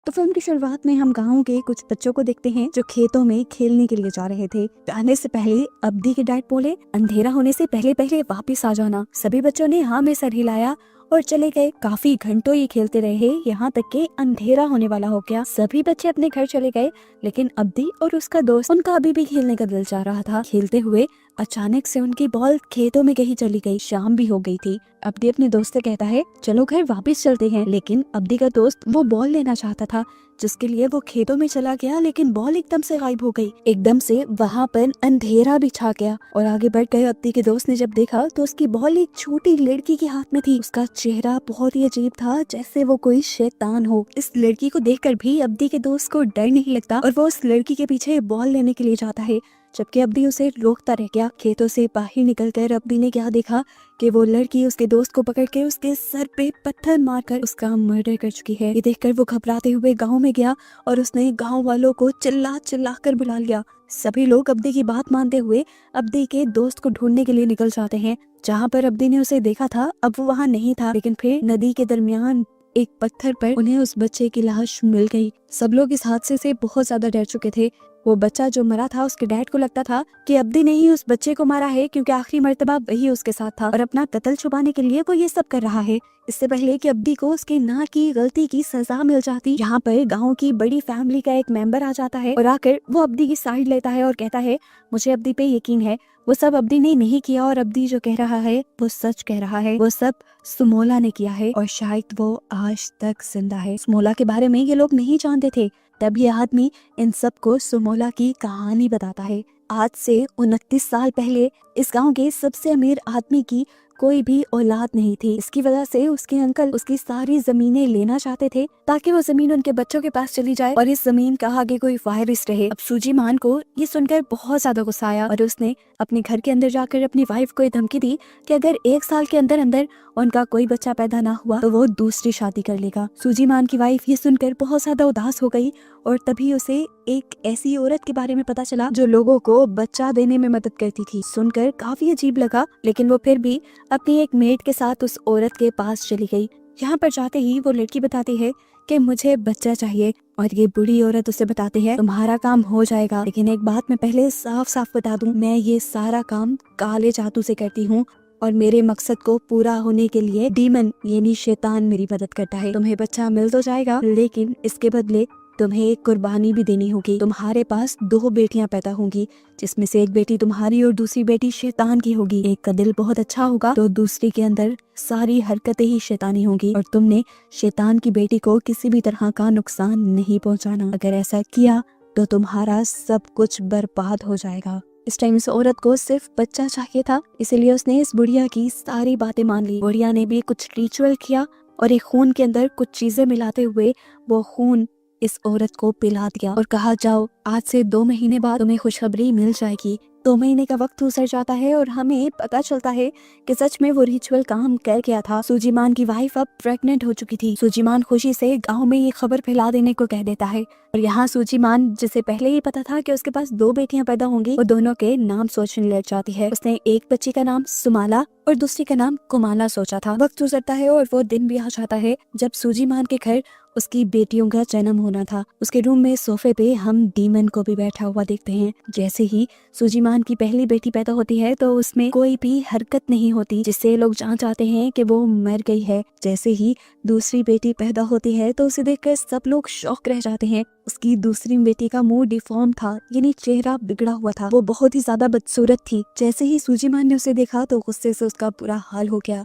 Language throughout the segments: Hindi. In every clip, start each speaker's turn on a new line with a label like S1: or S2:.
S1: तो फिल्म की शुरुआत में हम गाँव के कुछ बच्चों को देखते हैं जो खेतों में खेलने के लिए जा रहे थे। जाने से पहले अब्दी के डैड बोले, अंधेरा होने से पहले पहले वापस आ जाना। सभी बच्चों ने हाँ में सर हिलाया और चले गए। काफी घंटों ये खेलते रहे, यहाँ तक के अंधेरा होने वाला हो गया। सभी बच्चे अपने घर चले गए, लेकिन अब्दी और उसका दोस्त, उनका अभी भी खेलने का दिल चाह रहा था। खेलते हुए अचानक से उनकी बॉल खेतों में कहीं चली गई। शाम भी हो गई थी। अब्दी अपने दोस्त से कहता है, चलो घर वापस चलते हैं। लेकिन अब्दी का दोस्त वो बॉल लेना चाहता था, जिसके लिए वो खेतों में चला गया, लेकिन बॉल एकदम से गायब हो गई। एकदम से वहाँ पर अंधेरा भी छा गया और आगे बढ़ गए। अब्दी के दोस्त ने जब देखा तो उसकी बॉल एक छोटी लड़की के हाथ में थी। उसका चेहरा बहुत ही अजीब था, जैसे वो कोई शैतान हो। इस लड़की को देखकर भी अब्दी के दोस्त को डर नहीं लगता और वो उस लड़की के पीछे बॉल लेने के लिए जाता है, जबकि अब्दी उसे रोकता रह गया। खेतों से बाहर निकलकर अब्दी ने क्या देखा कि वो लड़की उसके दोस्त को पकड़ के उसके सर पे पत्थर मारकर उसका मर्डर कर चुकी है। ये देखकर वो घबराते हुए गांव में गया और उसने गांव वालों को चिल्ला चिल्ला कर बुला लिया। सभी लोग अब्दी की बात मानते हुए अब्दी के दोस्त को ढूंढने के लिए निकल जाते हैं। जहाँ पर अब्दी ने उसे देखा था, अब वो वहाँ नहीं था, लेकिन फिर नदी के दरमियान एक पत्थर पर उन्हें उस बच्चे की लाश मिल गई। सब लोग इस हादसे से बहुत ज्यादा डर चुके थे। वो बच्चा जो मरा था, उसके डैड को लगता था कि अब्दी ने ही उस बच्चे को मारा है, क्योंकि आखिरी मर्तबा वही उसके साथ था और अपना कत्ल छुपाने के लिए वो ये सब कर रहा है। इससे पहले कि अब्दी को उसके ना की गलती की सजा मिल जाती, यहाँ पर गांव की बड़ी फैमिली का एक मेंबर आ जाता है और आकर वो अब्दी की साइड लेता है और कहता है, मुझे अब्दी पे यकीन है, वो सब अब्दी ने नहीं किया और अब्दी जो कह रहा है वो सच कह रहा है। वो सब सुमोला ने किया है और शायद वो आज तक जिंदा है। सुमोला के बारे में ये लोग नहीं जानते थे। तब ये आदमी इन सबको सुमोला की कहानी बताता है। आज से 29 साल पहले इस गांव के सबसे अमीर आदमी की कोई भी औलाद नहीं थी। इसकी वजह से उसके अंकल उसकी सारी जमीनें लेना चाहते थे, ताकि वो जमीन उनके बच्चों के पास चली जाए और इस जमीन का आगे कोई वारिस रहे। अब सूजी मान को ये सुनकर बहुत ज्यादा गुस्सा आया और उसने अपने घर के अंदर जाकर अपनी वाइफ को धमकी दी कि अगर 1 साल के अंदर अंदर उनका कोई बच्चा पैदा ना हुआ तो वो दूसरी शादी कर लेगा। सूजी मान की वाइफ ये सुनकर बहुत ज्यादा उदास हो गई और तभी उसे एक ऐसी औरत के बारे में पता चला जो लोगों को बच्चा देने में मदद करती थी। सुनकर काफी अजीब लगा, लेकिन वो फिर भी अपनी एक मेड के साथ उस औरत के पास चली गई। यहाँ पर जाते ही वो लड़की बताती है कि मुझे बच्चा चाहिए और ये बुढ़ी औरत उसे बताती है, तुम्हारा काम हो जाएगा, लेकिन एक बात मैं पहले साफ साफ बता दूं, मैं ये सारा काम काले जादू से करती हूँ और मेरे मकसद को पूरा होने के लिए डीमन यानी शैतान मेरी मदद करता है। तुम्हें बच्चा मिल तो जाएगा, लेकिन इसके बदले तुम्हें एक कुर्बानी भी देनी होगी। तुम्हारे पास 2 बेटियां पैदा होंगी, जिसमें से एक बेटी तुम्हारी और दूसरी बेटी शैतान की होगी। एक का दिल बहुत अच्छा होगा तो दूसरी के अंदर सारी हरकतें ही शैतानी होंगी और तुमने शैतान की बेटी को किसी भी तरह का नुकसान नहीं पहुंचाना। अगर ऐसा किया तो तुम्हारा सब कुछ बर्बाद हो जाएगा। इस टाइम इस औरत को सिर्फ बच्चा चाहिए था, इसलिए उसने इस बुढ़िया की सारी बातें मान ली। बुढ़िया ने भी कुछ रिचुअल किया और एक खून के अंदर कुछ चीजें मिलाते हुए वो खून इस औरत को पिला दिया और कहा, जाओ आज से 2 महीने बाद तुम्हें खुशखबरी मिल जाएगी। 2 महीने का वक्त गुजर जाता है और हमें पता चलता है कि सच में वो रिचुअल काम कर गया था। सूजीमान की वाइफ अब प्रेग्नेंट हो चुकी थी। सूजीमान खुशी से गांव में ये खबर फैला देने को कह देता है और यहाँ सूजीमान, जिसे पहले ही पता था कि उसके पास 2 बेटियां पैदा होंगी, वो दोनों के नाम सोचने लग जाती है। उसने एक बच्ची का नाम सुमाला और दूसरी का नाम कुमाला सोचा था। वक्त गुजरता है और वो दिन भी आ जाता है जब सूजीमान के घर उसकी बेटियों का जन्म होना था। उसके रूम में सोफे पे हम डीमन को भी बैठा हुआ देखते हैं। जैसे ही सूजीमान की पहली बेटी पैदा होती है तो उसमें कोई भी हरकत नहीं होती, जिससे लोग जान जाते हैं कि वो मर गई है। जैसे ही दूसरी बेटी पैदा होती है तो उसे देखकर सब लोग शॉक रह जाते हैं। उसकी दूसरी बेटी का मुंह डिफॉर्म था, यानी चेहरा बिगड़ा हुआ था। वो बहुत ही ज्यादा बदसूरत थी। जैसे ही सूजीमान ने उसे देखा तो गुस्से से उसका बुरा हाल हो गया।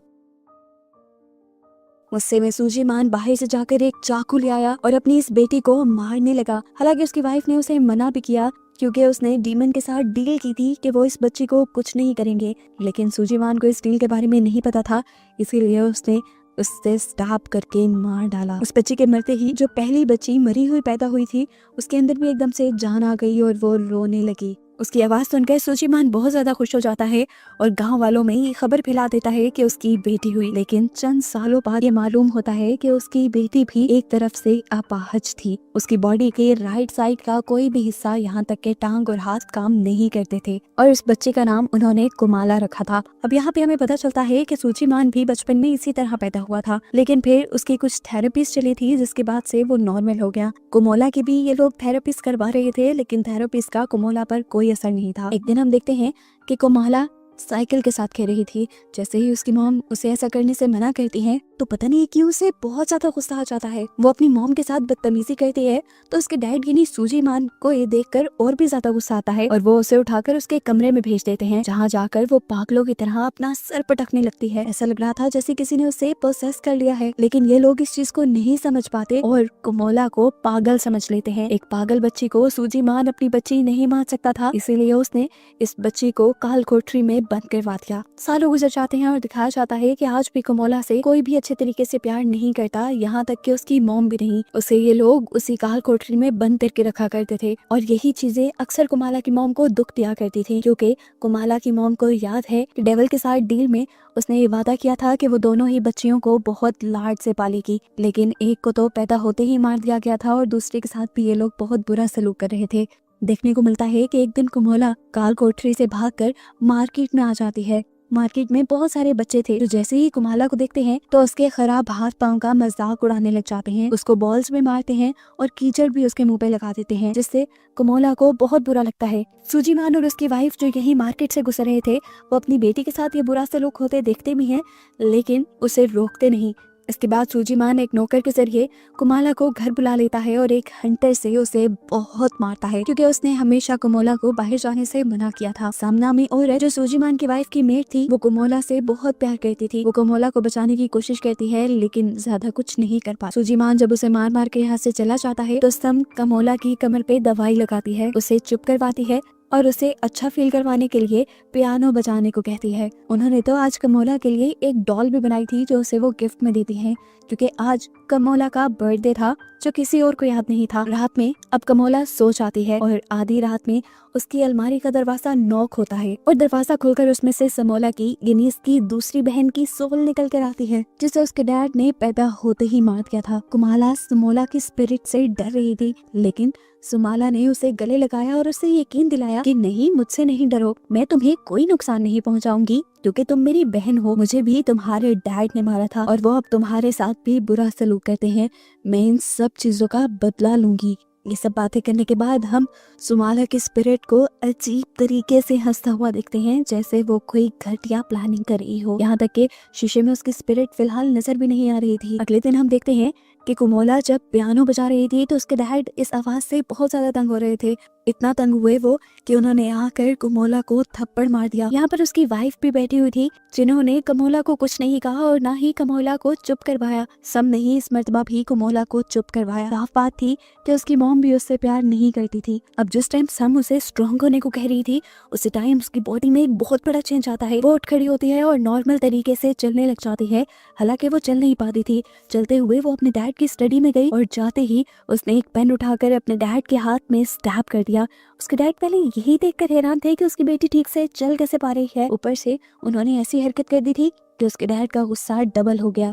S1: गुस्से में सूजीमान बाहर से जाकर एक चाकू ले आया और अपनी इस बेटी को मारने लगा। हालांकि उसकी वाइफ ने उसे मना भी किया, क्योंकि उसने डीमन के साथ डील की थी कि वो इस बच्ची को कुछ नहीं करेंगे, लेकिन सूजीमान को इस डील के बारे में नहीं पता था, इसीलिए उसने उससे स्टैब करके मार डाला। उस बच्ची के मरते ही जो पहली बच्ची मरी हुई पैदा हुई थी, उसके अंदर भी एकदम से जान आ गई और वो रोने लगी। उसकी आवाज सुनकर सुचिमान बहुत ज्यादा खुश हो जाता है और गांव वालों में ये खबर फैला देता है कि उसकी बेटी हुई। लेकिन चंद सालों बाद ये मालूम होता है कि उसकी बेटी भी एक तरफ से अपाहज थी। उसकी बॉडी के राइट साइड का कोई भी हिस्सा, यहाँ तक के टांग और हाथ काम नहीं करते थे और इस बच्चे का नाम उन्होंने कुमाला रखा था। अब यहाँ पे हमें पता चलता है कि सुचिमान भी बचपन में इसी तरह पैदा हुआ था, लेकिन फिर उसकी कुछ थेरेपीज चली थी जिसके बाद से वो नॉर्मल हो गया। कुमोला की भी ये लोग थेरेपीज करवा रहे थे, लेकिन थेरेपीज का कुमोला पर कोई असर नहीं था। एक दिन हम देखते हैं कि कुमाला साइकिल के साथ खेल रही थी। जैसे ही उसकी मॉम उसे ऐसा करने से मना करती है तो पता नहीं क्यों उसे बहुत ज्यादा गुस्सा आ जाता है। वो अपनी मॉम के साथ बदतमीजी करती है तो उसके डैड यानी सुचिमान को ये देखकर और भी ज्यादा गुस्सा आता है और वो उसे उठाकर उसके कमरे में भेज देते हैं, जहाँ जाकर वो पागलों की तरह अपना सर पटकने लगती है। ऐसा लग रहा था जैसे किसी ने उसे पोसेस कर लिया है, लेकिन ये लोग इस चीज को नहीं समझ पाते और कुमोला को पागल समझ लेते हैं। एक पागल बच्ची को सुचिमान अपनी बच्ची नहीं मान सकता था, इसीलिए उसने इस बच्ची को काल कोठरी में बंद करवा दिया। सालों गुजर जाते हैं और दिखाया जाता है कि आज भी कुमोला से कोई भी अच्छे तरीके से प्यार नहीं करता, यहाँ तक कि उसकी मॉम भी नहीं। उसे ये लोग उसी काल कोठरी में बंद करके रखा करते थे और यही चीजें अक्सर कुमाला की मॉम को दुख दिया करती थी, क्योंकि कुमाला की मॉम को याद है कि डेविल के साथ डील में उसने ये वादा किया था कि वो दोनों ही बच्चियों को बहुत लाड से पालेगी, लेकिन एक को तो पैदा होते ही मार दिया गया था और दूसरे के साथ भी ये लोग बहुत बुरा सलूक कर रहे थे। देखने को मिलता है कि एक दिन कुमोला काल कोठरी से भागकर मार्केट में आ जाती है। मार्केट में बहुत सारे बच्चे थे जो जैसे ही कुमाला को देखते हैं तो उसके खराब हाथ पांव का मजाक उड़ाने लग जाते हैं, उसको बॉल्स में मारते हैं और कीचड़ भी उसके मुंह पे लगा देते हैं, जिससे कुमोला को बहुत बुरा लगता है। सुचिमान और उसकी वाइफ जो यही मार्केट से गुजर रहे थे वो अपनी बेटी के साथ ये बुरा सलूक होते देखते भी हैं, लेकिन उसे रोकते नहीं। इसके बाद सुचिमान एक नौकर के जरिए कुमाला को घर बुला लेता है और एक हंटर से उसे बहुत मारता है, क्योंकि उसने हमेशा कुमोला को बाहर जाने से मना किया था। सामना में और जो सुचिमान की वाइफ की मेट थी वो कुमोला से बहुत प्यार करती थी। वो कुमोला को बचाने की कोशिश करती है लेकिन ज्यादा कुछ नहीं कर पाती। सुचिमान जब उसे मार मार के यहाँ से चला जाता है तो सम कुमोला की कमर पे दवाई लगाती है, उसे चुप करवाती है और उसे अच्छा फील करवाने के लिए पियानो बजाने को कहती है। उन्होंने तो आज कुमोला के लिए एक डॉल भी बनाई थी जो उसे वो गिफ्ट में देती है, क्योंकि आज कुमोला का बर्थडे था जो किसी और को याद नहीं था। रात में अब कुमोला सो जाती है और आधी रात में उसकी अलमारी का दरवाजा नॉक होता है और दरवाजा खोलकर उसमें से समोला की यानी इसकी दूसरी बहन की सोल निकल कर आती है, जिसे उसके डैड ने पैदा होते ही मार दिया था। कुमाला समोला की स्पिरिट से डर रही थी, लेकिन सुमाला ने उसे गले लगाया और उसे यकीन दिलाया कि नहीं, मुझसे नहीं डरो, मैं तुम्हें कोई नुकसान नहीं पहुंचाऊंगी क्योंकि तुम मेरी बहन हो। मुझे भी तुम्हारे डैड ने मारा था और वो अब तुम्हारे साथ भी बुरा सलूक करते हैं। मैं इन सब चीजों का बदला लूंगी। ये सब बातें करने के बाद हम सुमाला की स्पिरिट को अजीब तरीके से हंसता हुआ देखते हैं, जैसे वो कोई घटिया प्लानिंग कर रही हो। यहाँ तक कि शीशे में उसकी स्पिरिट फिलहाल नजर भी नहीं आ रही थी। अगले दिन हम देखते हैं कि कुमोला जब पियानो बजा रही थी तो उसके डैड इस आवाज से बहुत ज्यादा तंग हो रहे थे। इतना तंग हुए वो कि उन्होंने आकर कुमोला को थप्पड़ मार दिया। यहाँ पर उसकी वाइफ भी बैठी हुई थी, जिन्होंने कुमोला को कुछ नहीं कहा और ना ही कुमोला को चुप करवाया। सब ने ही इस मर्तबा भी कुमोला को चुप करवाया। साफ बात थी कि उसकी मॉम भी उससे प्यार नहीं करती थी। अब जिस टाइम सम उसे स्ट्रॉन्ग होने को कह रही थी उसी टाइम उसकी बॉडी में एक बहुत बड़ा चेंज आता है। वो उठ खड़ी होती है और नॉर्मल तरीके से चलने लग जाती है। हालांकि वो चल नहीं पाती थी। चलते हुए वो अपने डैड की स्टडी में गई और जाते ही उसने एक पेन उठाकर अपने डैड के हाथ में स्टैब कर दिया। उसके डैड पहले यही देखकर हैरान थे कि उसकी बेटी ठीक से चल कैसे पा रही है। ऊपर से उन्होंने ऐसी हरकत कर दी थी कि उसके डैड का गुस्सा डबल हो गया।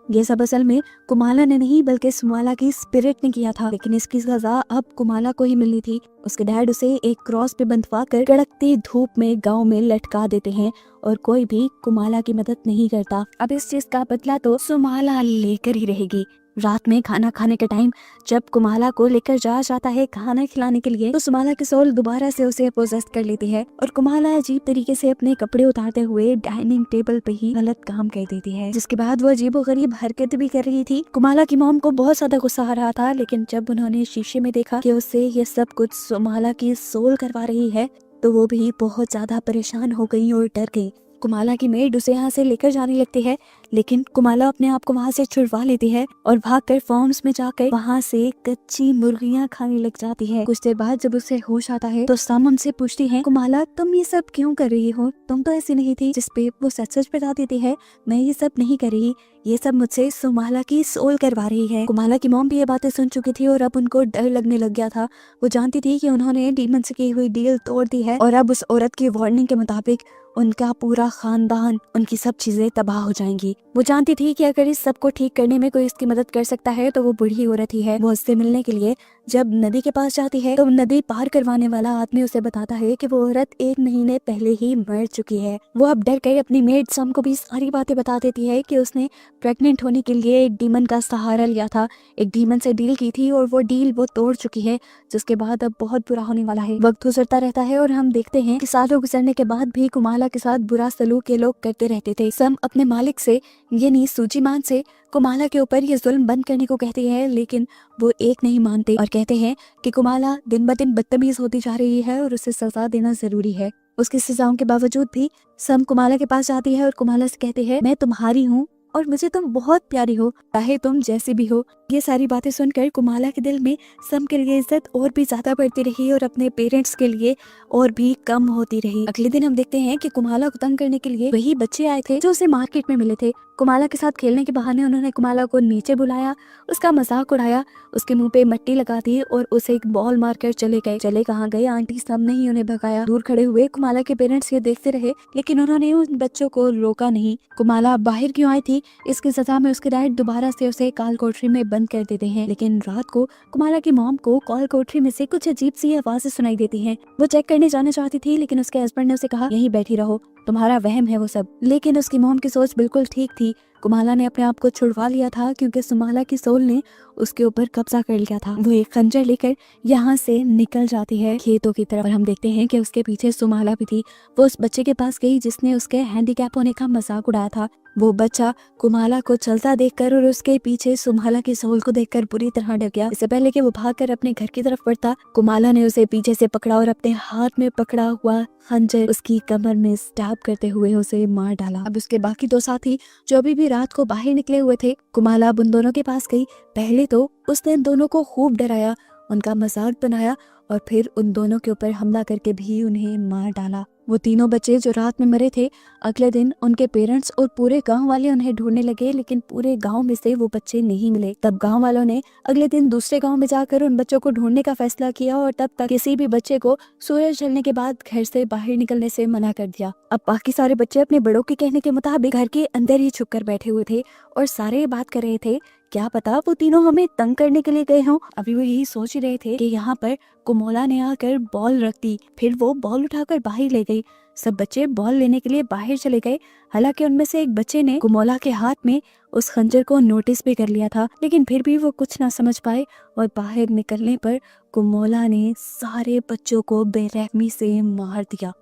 S1: ये सब असल में कुमाला ने नहीं बल्कि सुमाला की स्पिरिट ने किया था, लेकिन इसकी सजा अब कुमाला को ही मिलनी थी। उसके डैड उसे एक क्रॉस पे बंधवा कर कड़कती धूप में गांव में लटका देते हैं और कोई भी कुमाला की मदद नहीं करता। अब इस चीज का बदला तो सुमाला लेकर ही रहेगी। रात में खाना खाने के टाइम जब कुमाला को लेकर जाता है खाना खिलाने के लिए तो सुमाला की सोल दोबारा से उसे पोजेस कर लेती है और कुमाला अजीब तरीके से अपने कपड़े उतारते हुए डाइनिंग टेबल पे ही गलत काम कर देती है, जिसके बाद वो अजीबोगरीब हरकत भी कर रही थी। कुमाला की मॉम को बहुत ज्यादा गुस्सा आ रहा था, लेकिन जब उन्होंने शीशे में देखा कि उससे ये सब कुछ सुमाला की सोल करवा रही है तो वो भी बहुत ज्यादा परेशान हो गई और डर गई। कुमाला की मेड उसे यहाँ से लेकर जाने लगती है, लेकिन कुमाला अपने आप को वहाँ से छुड़वा लेती है और भागकर फार्म्स में जाकर वहाँ से कच्ची मुर्गियाँ खाने लग जाती है। कुछ देर बाद जब उसे होश आता है तो सम उनसे पूछती है, कुमाला तुम ये सब क्यों कर रही हो, तुम तो ऐसी नहीं थी। जिसपे वो सच सच बता देती है, मैं ये सब नहीं कर रही, ये सब मुझसे सुमाला की सोल करवा रही है। कुमाला की मॉम भी ये बातें सुन चुकी थी और अब उनको डर लगने लग गया था। वो जानती थी कि उन्होंने डीमन से की हुई डील तोड़ दी है और अब उस औरत की वार्निंग के मुताबिक उनका पूरा खानदान, उनकी सब चीजें तबाह हो जाएंगी। वो जानती थी कि अगर इस सब को ठीक करने में कोई इसकी मदद कर सकता है तो वो बूढ़ी औरत ही है। वो उससे मिलने के लिए जब नदी के पास जाती है तो नदी पार करवाने वाला आदमी उसे बताता है कि वो औरत 1 महीने पहले ही मर चुकी है। वो अब डर कर अपनी मेड सम को भी सारी बातें बता देती है कि उसने प्रेग्नेंट होने के लिए एक डीमन का सहारा लिया था, एक डीमन से डील की थी और वो डील वो तोड़ चुकी है, जिसके बाद अब बहुत बुरा होने वाला है। वक्त गुजरता रहता है और हम देखते हैं कि सालों गुजरने के बाद भी कुमाला के साथ बुरा सलूक ये लोग करते रहते थे। सम अपने मालिक से यानी सूजीमान से कुमाला के ऊपर ये जुल्म बंद करने को कहती है, लेकिन वो एक नहीं मानते और कहते हैं कि कुमाला दिन ब दिन बदतमीज होती जा रही है और उसे सजा देना जरूरी है। उसकी सजाओं के बावजूद भी सम कुमाला के पास जाती है और कुमाला से कहते हैं, मैं तुम्हारी हूँ और मुझे तुम बहुत प्यारी हो, चाहे तुम जैसी भी हो। ये सारी बातें सुनकर कुमाला के दिल में सम के लिए इज्जत और भी ज्यादा बढ़ती रही और अपने पेरेंट्स के लिए और भी कम होती रही। अगले दिन हम देखते हैं कि कुमाला को तंग करने के लिए वही बच्चे आए थे जो उसे मार्केट में मिले थे। कुमाला के साथ खेलने के बहाने उन्होंने कुमाला को नीचे बुलाया, उसका मजाक उड़ाया, उसके मुंह पे मट्टी लगा दी और उसे एक बॉल मारकर चले गए। चले कहाँ गए आंटी सब ने ही उन्हें भगाया। दूर खड़े हुए कुमाला के पेरेंट्स ये देखते रहे, लेकिन उन्होंने उन बच्चों को रोका नहीं। कुमाला बाहर क्यों आई थी, इसकी सजा में उसके डैड दोबारा से उसे काल कोठरी में बंद कर देते हैं। लेकिन रात को कुमाला की मॉम को काल कोठरी में से कुछ अजीब सी आवाजें सुनाई देती हैं। वो चेक करने जाना चाहती थी, लेकिन उसके हस्बैंड ने उसे कहा, यहीं बैठी रहो, तुम्हारा वहम है वो सब। लेकिन उसकी मॉम की सोच बिल्कुल ठीक थी। कुमाला ने अपने आप को छुड़वा लिया था क्योंकि सुमाला की सोल ने उसके ऊपर कब्जा कर लिया था। वो एक खंजर लेकर यहाँ से निकल जाती है खेतों की तरफ और हम देखते हैं कि उसके पीछे सुमाला भी थी। वो उस बच्चे के पास गई जिसने उसके हैंडीकैप होने का मजाक उड़ाया था। वो बच्चा कुमाला को चलता देखकर और उसके पीछे सुमाला की सोल को देखकर बुरी तरह डर गया। इससे पहले कि वो भागकर अपने घर की तरफ बढ़ता, कुमाला ने उसे पीछे से पकड़ा और अपने हाथ में पकड़ा हुआ खंजर उसकी कमर में स्टैब करते हुए उसे मार डाला। अब उसके बाकी 2 साथी जो अभी भी रात को बाहर निकले हुए थे, कुमाला अब उन दोनों के पास गई। पहले तो उसने इन दोनों को खूब डराया, उनका मजाक बनाया और फिर उन दोनों के ऊपर हमला करके भी उन्हें मार डाला। वो तीनों बच्चे जो रात में मरे थे, अगले दिन उनके पेरेंट्स और पूरे गांव वाले उन्हें ढूंढने लगे, लेकिन पूरे गांव में से वो बच्चे नहीं मिले। तब गांव वालों ने अगले दिन दूसरे गांव में जाकर उन बच्चों को ढूंढने का फैसला किया और तब तक किसी भी बच्चे को सूरज ढलने के बाद घर से बाहर निकलने से मना कर दिया। अब बाकी सारे बच्चे अपने बड़ों के कहने के मुताबिक घर के अंदर ही छुप कर बैठे हुए थे और सारे बात कर रहे थे, क्या पता वो तीनों हमें तंग करने के लिए गए हों। अभी वो यही सोच ही रहे थे कि यहाँ पर कुमोला ने आकर बॉल रख दी, फिर वो बॉल उठाकर बाहर ले गई। सब बच्चे बॉल लेने के लिए बाहर चले गए। हालांकि उनमें से एक बच्चे ने कुमोला के हाथ में उस खंजर को नोटिस भी कर लिया था, लेकिन फिर भी वो कुछ ना समझ पाए और बाहर निकलने पर कुमोला ने सारे बच्चों को बेरहमी से मार दिया।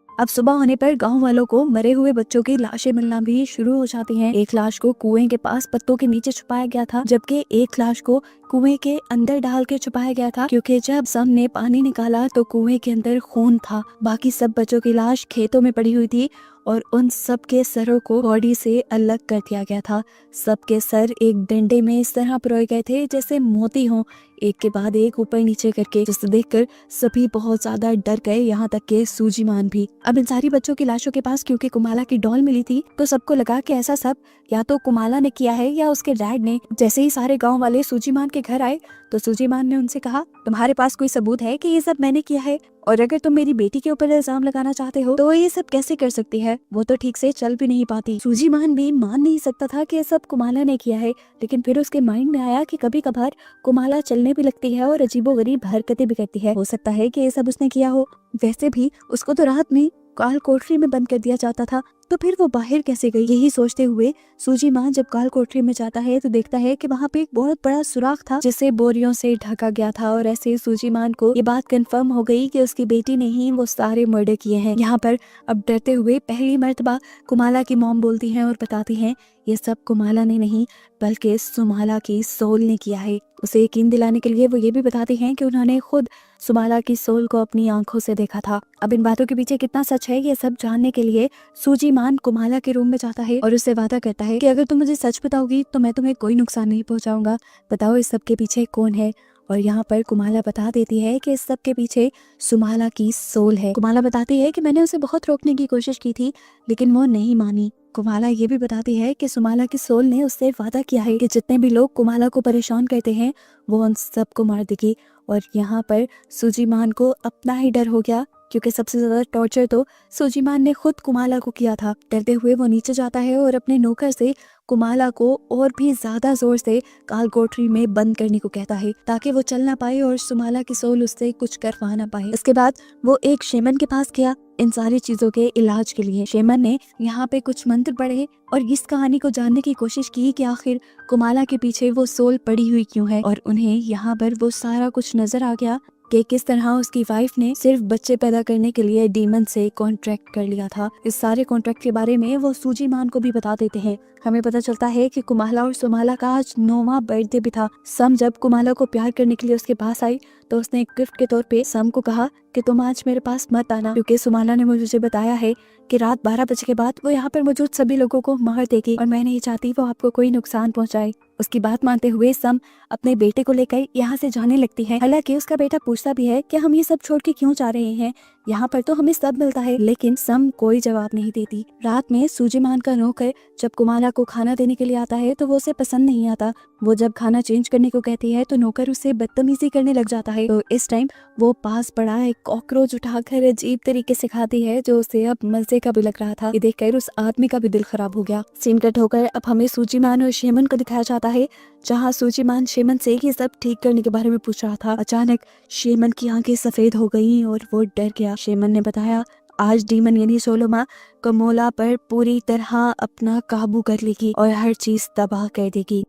S1: अब सुबह होने पर गांव वालों को मरे हुए बच्चों की लाशें मिलना भी शुरू हो जाती हैं। एक लाश को कुएं के पास पत्तों के नीचे छुपाया गया था, जबकि एक लाश को कुएं के अंदर डाल के छुपाया गया था, क्योंकि जब सब ने पानी निकाला तो कुएं के अंदर खून था। बाकी सब बच्चों की लाश खेतों में पड़ी हुई थी और उन सब के सरों को बॉडी से अलग कर दिया गया था। सबके सर एक डंडे में इस तरह पिरोए गए थे जैसे मोती हों, एक के बाद एक ऊपर नीचे करके, जिसे देखकर सभी बहुत ज्यादा डर गए, यहाँ तक के सूजीमान भी। अब इन सारी बच्चों की लाशों के पास क्योंकि कुमाला की डॉल मिली थी, तो सबको लगा कि ऐसा सब या तो कुमाला ने किया है या उसके डैड ने। जैसे ही सारे गांव वाले सूजीमान के घर आए तो सूजीमान ने उनसे कहा, तुम्हारे पास कोई सबूत है कि ये सब मैंने किया है? और अगर तुम मेरी बेटी के ऊपर इल्जाम लगाना चाहते हो तो ये सब कैसे कर सकती है? वो तो ठीक से चल भी नहीं पाती। सूजीमान भी मान नहीं सकता था कि ये सब कुमाला ने किया है, लेकिन फिर उसके माइंड में आया कि कभी कभार कुमाला चलने भी लगती है और अजीबोगरीब हरकतें भी करती है, हो सकता है कि ये सब उसने किया हो। वैसे भी उसको तो रात में काल कोठरी में बंद कर दिया जाता था, तो फिर वो बाहर कैसे गई? यही सोचते हुए सूजीमान जब काल कोठरी में जाता है तो देखता है कि वहाँ पे एक बहुत बड़ा सुराख था जिसे बोरियों से ढका गया था, और ऐसे सूजीमान को ये बात कंफर्म हो गई कि उसकी बेटी ने ही वो सारे मर्डर किए हैं। यहाँ पर अब डरते हुए पहली मर्तबा कुमाला की मॉम बोलती हैं और बताती हैं, ये सब कुमाला ने नहीं बल्कि सुमाला की सोल ने किया है। उसे यकीन दिलाने के लिए वो ये भी बताते हैं कि उन्होंने खुद सुमाला की सोल को अपनी आंखों से देखा था। अब इन बातों के पीछे कितना सच है ये सब जानने के लिए सूजी मान कुमाला के रूम में जाता है और उससे वादा करता है कि अगर तुम मुझे सच बताओगी तो मैं तुम्हें कोई नुकसान नहीं पहुंचाऊंगा। बताओ इस सब के पीछे कौन है। और यहाँ पर कुमाला बता देती है कि इस सब के पीछे सुमाला की सोल है। कुमाला बताती है कि मैंने उसे बहुत रोकने की कोशिश की थी लेकिन वो नहीं मानी। कुमाला ये भी बताती है कि सुमाला की सोल ने उससे वादा किया है कि जितने भी लोग कुमाला को परेशान करते हैं वो उन सबको मार देगी। और यहाँ पर सूजीमान को अपना ही डर हो गया क्योंकि सबसे ज्यादा टॉर्चर तो सूजीमान ने खुद कुमाला को किया था। डरते हुए वो नीचे जाता है और अपने नौकर से कुमाला को और भी ज्यादा जोर से काल कोठरी में बंद करने को कहता है ताकि वो चल ना पाए और सुमाला की सोल उससे कुछ करवा ना पाए। इसके बाद वो एक शेमन के पास गया इन सारी चीजों के इलाज के लिए। शेमन ने यहाँ पे कुछ मंत्र पढ़े और इस कहानी को जानने की कोशिश की कि आखिर कुमाला के पीछे वो सोल पड़ी हुई क्यों है। और उन्हें यहाँ पर वो सारा कुछ नजर आ गया कि किस तरह उसकी वाइफ ने सिर्फ बच्चे पैदा करने के लिए डीमन से कॉन्ट्रैक्ट कर लिया था। इस सारे कॉन्ट्रैक्ट के बारे में वो सूजीमान को भी बता देते हैं। हमें पता चलता है कि कुमाला और सुमाला का आज 9वां बर्थडे भी था। सम जब कुमाला को प्यार करने के लिए उसके पास आई तो उसने एक गिफ्ट के तौर पे सम को कहा कि तुम आज मेरे पास मत आना क्योंकि सुमाला ने मुझे बताया है कि रात 12 बजे के बाद वो यहाँ पर मौजूद सभी लोगों को मार देगी और मैं नहीं चाहती वो आपको कोई नुकसान पहुँचाए। उसकी बात मानते हुए सम अपने बेटे को लेकर यहाँ से जाने लगती है। हालांकि उसका बेटा पूछता भी है कि हम ये सब छोड़ के क्यों जा रहे हैं, यहाँ पर तो हमें सब मिलता है, लेकिन सम कोई जवाब नहीं देती। रात में सूजीमान का नौकर जब कुमाला को खाना देने के लिए आता है तो वो उसे पसंद नहीं आता। वो जब खाना चेंज करने को कहती है तो नौकर उसे बदतमीजी करने लग जाता है। तो इस टाइम वो पास पड़ा एक कॉकरोच उठाकर अजीब तरीके से खाती है जो उसे अब मजे का भी लग रहा था। ये देखकर उस आदमी का भी दिल खराब हो गया। सीन कट होकर अब हमें सूजीमान और शेमन को दिखाया जाता है जहाँ सूजीमान शेमन से ये सब ठीक करने के बारे में पूछ रहा था। अचानक शेमन की आंखें सफेद हो गईं और वो डर गया। शेमन ने बताया आज डीमन यानी सोलोमा कमोला पर पूरी तरह अपना काबू कर लेगी और हर चीज तबाह कर देगी।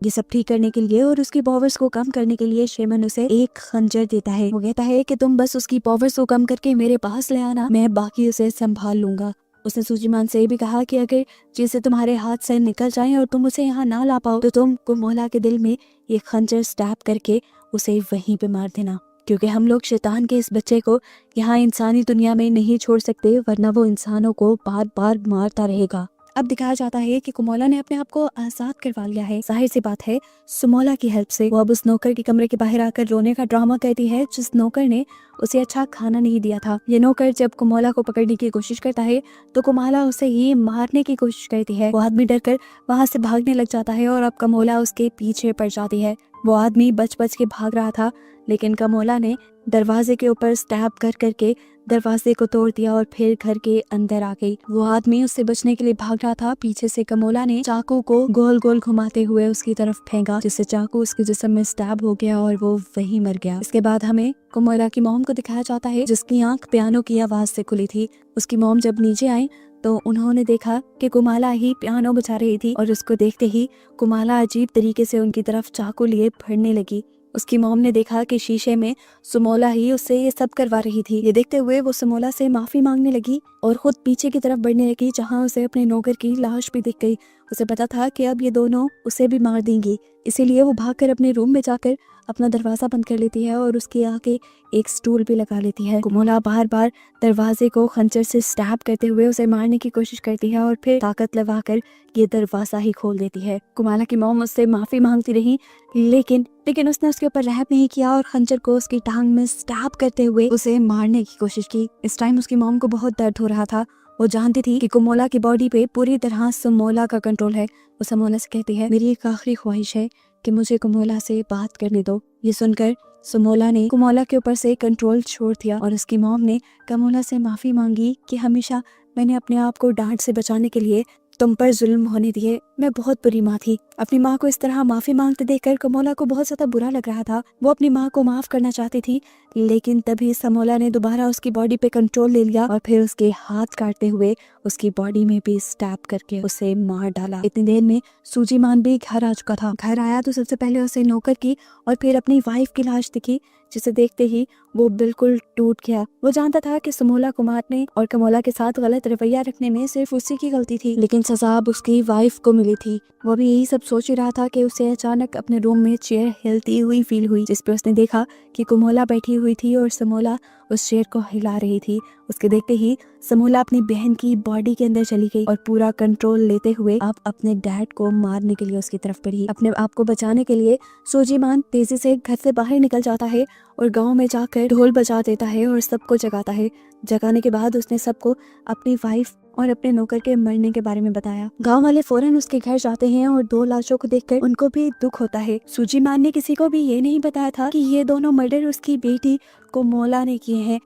S1: ये सब ठीक करने के लिए और उसकी पावर्स को कम करने के लिए शेमन उसे एक खंजर देता है। वो कहता है कि तुम बस उसकी पावर्स को कम करके मेरे पास ले आना, मैं बाकी उसे संभाल लूंगा। उसने सूजीमान से भी कहा कि अगर चीजें तुम्हारे हाथ से निकल जाएं और तुम उसे यहाँ ना ला पाओ तो तुम कुमोला के दिल में ये खंजर स्टैब करके उसे वहीं पे मार देना, क्योंकि हम लोग शैतान के इस बच्चे को यहाँ इंसानी दुनिया में नहीं छोड़ सकते वरना वो इंसानों को बार बार मारता रहेगा। अब दिखाया जाता है कि कुमोला ने अपने आप को आजाद करवा लिया है। जाहिर सी बात है सुमोला की हेल्प से। वो अब उस नौकर के कमरे के बाहर आकर रोने का ड्रामा करती है जिस नौकर ने उसे अच्छा खाना नहीं दिया था। ये नौकर जब कुमोला को पकड़ने की कोशिश करता है तो कुमोला उसे ही मारने की कोशिश करती है। वो आदमी डरकर वहां से भागने लग जाता है और अब कमोला उसके पीछे पड़ जाती है। वो आदमी बच बच के भाग रहा था लेकिन कमोला ने दरवाजे के ऊपर स्टैब कर करके दरवाजे को तोड़ दिया और फिर घर के अंदर आ गई। वो आदमी उससे बचने के लिए भाग रहा था। पीछे से कमोला ने चाकू को गोल गोल घुमाते हुए उसकी तरफ फेंका जिससे चाकू उसके जिस्म में स्टैब हो गया और वो वहीं मर गया। इसके बाद हमें कमोला की मॉम को दिखाया जाता है जिसकी आंख पियानो की आवाज से खुली थी। उसकी मॉम जब नीचे आई तो उन्होंने देखा कि कुमाला ही पियानो बजा रही थी और उसको देखते ही कुमाला अजीब तरीके से उनकी तरफ चाकू लिए बढ़ने लगी। उसकी मॉम ने देखा कि शीशे में सुमोला ही उससे ये सब करवा रही थी। ये देखते हुए वो सुमोला से माफी मांगने लगी और खुद पीछे की तरफ बढ़ने लगी जहां उसे अपने नौकर की लाश भी दिख गई। उसे पता था कि अब ये दोनों उसे भी मार देंगी, इसीलिए वो भागकर अपने रूम में जाकर अपना दरवाजा बंद कर लेती है और उसके आगे एक स्टूल भी लगा लेती है। कुमोला बार बार दरवाजे को खंजर से स्टैब करते हुए उसे मारने की कोशिश करती है और फिर ताकत लगाकर ये दरवाजा ही खोल देती है। कुमाला की मॉम उससे माफी मांगती रही लेकिन उसने उसके ऊपर रहम नहीं किया और खंजर को उसकी टांग में स्टैब करते हुए उसे मारने की कोशिश की। इस टाइम उसकी मॉम को बहुत दर्द हो रहा था। वो जानती थी कि कुमोला की बॉडी पे पूरी तरह सुमोला का कंट्रोल है। वो सुमोला से कहती है मेरी एक आखिरी ख्वाहिश है कि मुझे कुमोला से बात करने दो। ये सुनकर सुमोला ने कुमोला के ऊपर से कंट्रोल छोड़ दिया और उसकी मॉम ने कुमोला से माफी मांगी कि हमेशा मैंने अपने आप को डांट से बचाने के लिए तुम पर जुल्म होने दिए। मैं बहुत बुरी माँ थी। अपनी माँ को इस तरह माफी मांगते देखकर कमोला को बहुत ज्यादा बुरा लग रहा था। वो अपनी माँ को माफ करना चाहती थी लेकिन तभी समोला ने दोबारा उसकी बॉडी पे कंट्रोल ले लिया और फिर उसके हाथ काटते हुए उसकी बॉडी में भी स्टैब करके उसे मार डाला। इतनी देर में सूजीमान भी घर आ चुका था। घर आया तो सबसे पहले उसे नौकर की और फिर अपनी वाइफ की लाश दिखी जिसे देखते ही वो बिल्कुल टूट गया। वो जानता था कि सुमोला को मारने और कमोला के साथ गलत रवैया रखने में सिर्फ उसी की गलती थी, लेकिन सजा अब उसकी वाइफ को मिली थी। वो भी यही सब सोच ही रहा था कि उसे अचानक अपने रूम में चेयर हिलती हुई फील हुई, जिस पे उसने देखा कि कमोला बैठी हुई थी और समोला उस चेयर को हिला रही थी। उसके देखते ही समोला अपनी बहन की बॉडी के अंदर चली गई और पूरा कंट्रोल लेते हुए अब अपने डैड को मारने के लिए उसकी तरफ बढ़ी। अपने आप को बचाने के लिए सोजीमान तेजी से घर से बाहर निकल जाता है और गांव में जाकर ढोल बजा देता है और सबको जगाता है। जगाने के बाद उसने सबको अपनी वाइफ और अपने नौकर के मरने के बारे में बताया। गांव वाले फौरन उसके घर जाते हैं और 2 लाशों को देखकर उनको भी दुख होता है। सूजीमान ने किसी को भी ये नहीं बताया था कि ये दोनों मर्डर उसकी बेटी कमोला ने किए हैं।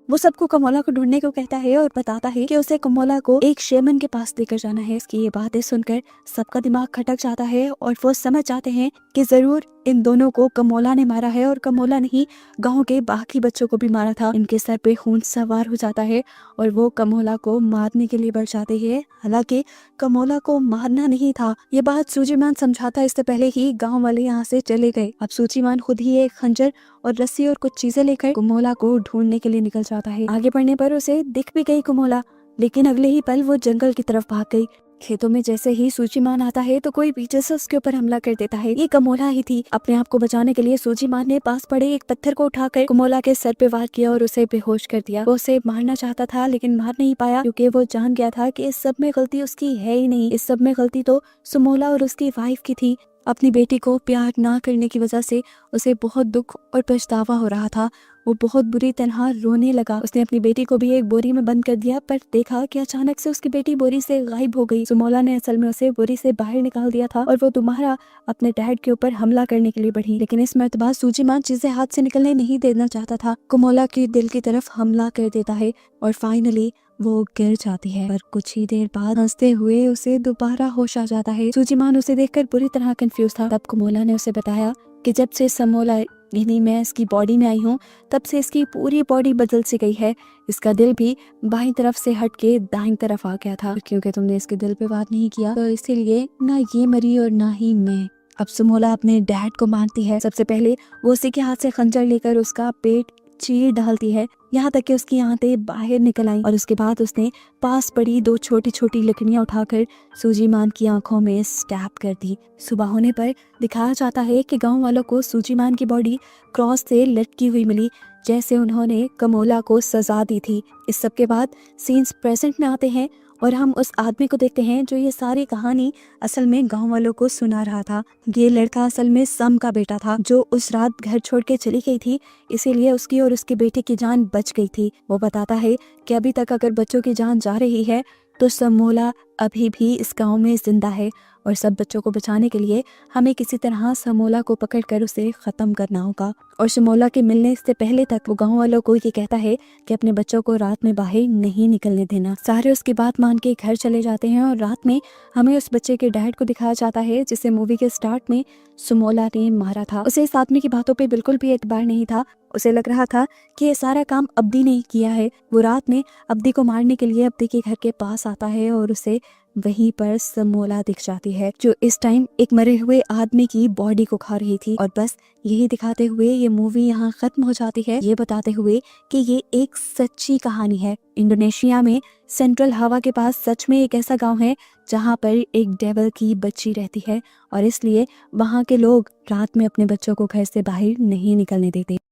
S1: वो सबको कमोला को ढूंढने को कहता है और बताता है कि उसे कमोला को एक शेमन के पास लेकर जाना है। इसकी ये बातें सुनकर सबका दिमाग खटक जाता है और वो समझ जाते हैं कि जरूर इन दोनों को कमोला ने मारा है और कमोला ने ही गांव के बाकी बच्चों को भी मारा था। इनके सर पे खून सवार हो जाता है और वो कमोला को मारने के लिए बढ़ जाते हैं। हालांकि कमोला को मारना नहीं था, ये बात सूजीमान समझाता इससे पहले ही गांव वाले यहाँ से चले गए। अब सूजीमान खुद ही एक खंजर और रस्सी और कुछ चीजें लेकर कमोला को ढूंढने के लिए निकल जाता है। आगे बढ़ने पर उसे दिख भी गई कमोला, लेकिन अगले ही पल वो जंगल की तरफ भाग गई। खेतों में जैसे ही सूजीमान आता है तो कोई पीछे से उसके ऊपर हमला कर देता है। ये कमोला ही थी। अपने आप को बचाने के लिए सूजीमान ने पास पड़े एक पत्थर को उठाकर कमोला के सर पे वार किया और उसे बेहोश कर दिया। वो उसे मारना चाहता था लेकिन मार नहीं पाया, क्योंकि वो जान गया था कि इस सब में गलती उसकी है ही नहीं। इस सब में गलती तो समोला और उसकी वाइफ की थी। अपनी बेटी को प्यार ना करने की वजह से उसे बहुत दुख और पछतावा हो रहा था। वो बहुत बुरी तरह रोने लगा। उसने अपनी बेटी को भी एक बोरी में बंद कर दिया, पर देखा कि अचानक से उसकी बेटी बोरी से गायब हो गई। समोला ने असल में उसे बोरी से बाहर निकाल दिया था और वो दोबारा अपने डैड के ऊपर हमला करने के लिए बढ़ी। लेकिन इस मर्तबा सूजीमान चीजें हाथ से निकलने नहीं देना चाहता था। कमोला के दिल की तरफ हमला कर देता है और फाइनली वो गिर जाती है। पर कुछ ही देर बाद हंसते हुए उसे दोबारा होश आ जाता है। सूजीमान उसे देखकर बुरी तरह कंफ्यूज था। तब कमोला ने उसे बताया कि जब से समोला यानी मैं इसकी बॉडी में आई हूँ तब से इसकी पूरी बॉडी बदल सी गई है। इसका दिल भी बाईं तरफ से हट के दाईं तरफ आ गया था। क्योंकि तुमने इसके दिल पे वार नहीं किया तो इसीलिए ना ये मरी और ना ही मैं। अब समोला अपने डैड को मारती है। सबसे पहले वो उसी के हाथ से खंजर लेकर उसका पेट चीर डालती है, यहाँ तक कि उसकी आंतें बाहर निकल आई। और उसके बाद उसने पास पड़ी 2 छोटी छोटी लकड़ियां उठाकर सूजीमान की आंखों में स्टैब कर दी। सुबह होने पर दिखाया जाता है कि गांव वालों को सूजीमान की बॉडी क्रॉस से लटकी हुई मिली, जैसे उन्होंने कमोला को सजा दी थी। इस सब के बाद सीन्स प्रेजेंट में आते हैं और हम उस आदमी को देखते हैं जो ये सारी कहानी असल में गांव वालों को सुना रहा था। ये लड़का असल में सम का बेटा था जो उस रात घर छोड़ के चली गई थी, इसीलिए उसकी और उसके बेटे की जान बच गई थी। वो बताता है कि अभी तक अगर बच्चों की जान जा रही है तो समोला अभी भी इस गांव में जिंदा है और सब बच्चों को बचाने के लिए हमें किसी तरह समोला को पकड़कर उसे खत्म करना होगा। और समोला के मिलने से पहले तक वो गांव वालों को ये कहता है कि अपने बच्चों को रात में बाहर नहीं निकलने देना। सारे उसकी बात मान के घर चले जाते हैं और रात में हमें उस बच्चे के डैड को दिखाया जाता है जिसे मूवी के स्टार्ट में समोला ने मारा था। उसे इस आदमी की बातों पे बिल्कुल भी एतबार नहीं था। उसे लग रहा था कि ये सारा काम अब्दी ने किया है। वो रात में अब्दी को मारने के लिए अब्दी के घर के पास आता है और उसे वहीं पर समोला दिख जाती है जो इस टाइम एक मरे हुए आदमी की बॉडी को खा रही थी। और बस यही दिखाते हुए ये मूवी यहाँ खत्म हो जाती है, ये बताते हुए कि ये एक सच्ची कहानी है। इंडोनेशिया में सेंट्रल हवा के पास सच में एक ऐसा गांव है जहाँ पर एक डेविल की बच्ची रहती है और इसलिए वहाँ के लोग रात में अपने बच्चों को घर से बाहर नहीं निकलने देते।